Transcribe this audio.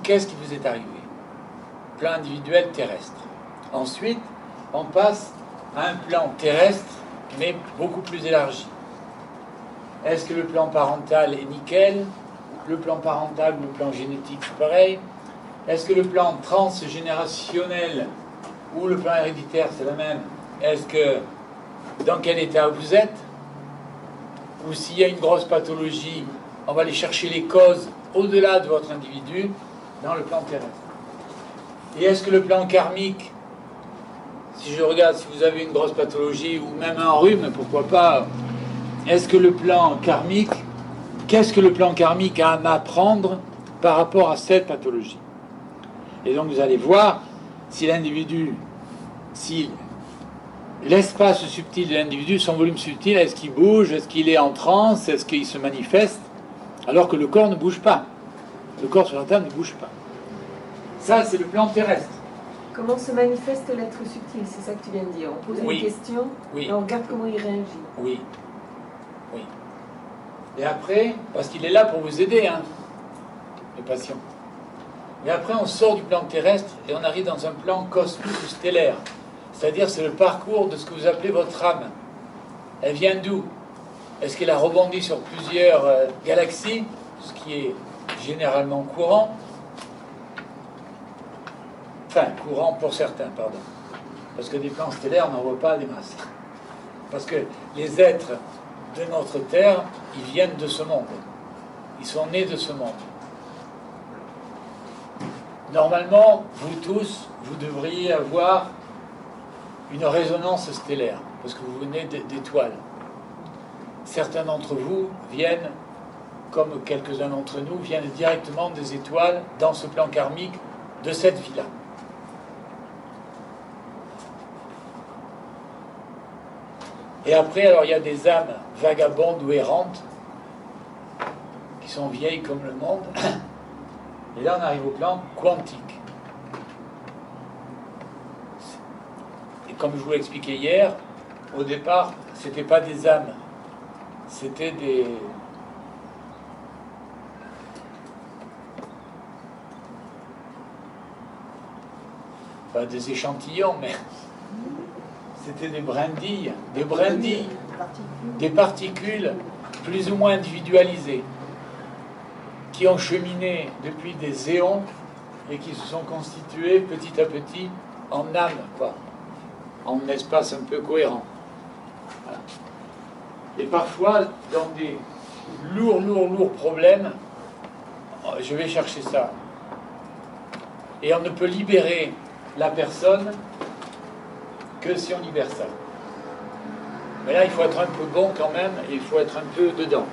qu'est-ce qui vous est arrivé? Plan individuel terrestre. Ensuite, on passe à un plan terrestre, mais beaucoup plus élargi. Est-ce que le plan parental est nickel? Le plan parental ou le plan génétique, c'est pareil? Est-ce que le plan transgénérationnel ou le plan héréditaire, c'est le même? Est-ce que dans quel état vous êtes? Ou s'il y a une grosse pathologie, on va aller chercher les causes au-delà de votre individu dans le plan terrestre. Et est-ce que le plan karmique, si je regarde, si vous avez une grosse pathologie ou même un rhume, pourquoi pas, est-ce que le plan karmique, qu'est-ce que le plan karmique a à m'apprendre par rapport à cette pathologie? Et donc vous allez voir si l'individu, si l'espace subtil de l'individu, son volume subtil, est-ce qu'il bouge, est-ce qu'il est en transe, est-ce qu'il se manifeste, alors que le corps ne bouge pas. Le corps sur la Terre ne bouge pas. Ça, c'est le plan terrestre. Comment se manifeste l'être subtil? C'est ça que tu viens de dire. On pose une question et on regarde comment il réagit. Oui. Oui. Et après, parce qu'il est là pour vous aider, hein, le patient. Et après, on sort du plan terrestre et on arrive dans un plan cosmique ou stellaire. C'est-à-dire, c'est le parcours de ce que vous appelez votre âme. Elle vient d'où? Est-ce qu'elle a rebondi sur plusieurs galaxies, ce qui est généralement courant? Enfin, courant pour certains, pardon. Parce que des plans stellaires, on n'en voit pas des masses. Parce que les êtres de notre Terre, ils viennent de ce monde. Ils sont nés de ce monde. Normalement, vous tous, vous devriez avoir une résonance stellaire, parce que vous venez d'étoiles. Certains d'entre vous viennent, comme quelques-uns d'entre nous, viennent directement des étoiles dans ce plan karmique de cette vie-là. Et après, alors, il y a des âmes vagabondes ou errantes qui sont vieilles comme le monde. Et là, on arrive au plan quantique. Et comme je vous l'ai expliqué hier, au départ, ce n'était pas des âmes, c'était des... pas des échantillons, mais... c'était des brindilles, des particules plus ou moins individualisées, qui ont cheminé depuis des éons et qui se sont constituées petit à petit en âme, quoi, en un espace un peu cohérent. Voilà. Et parfois, dans des lourds problèmes, je vais chercher ça. Et on ne peut libérer la personne que si on libère ça. Mais là, il faut être un peu bon quand même, et il faut être un peu dedans.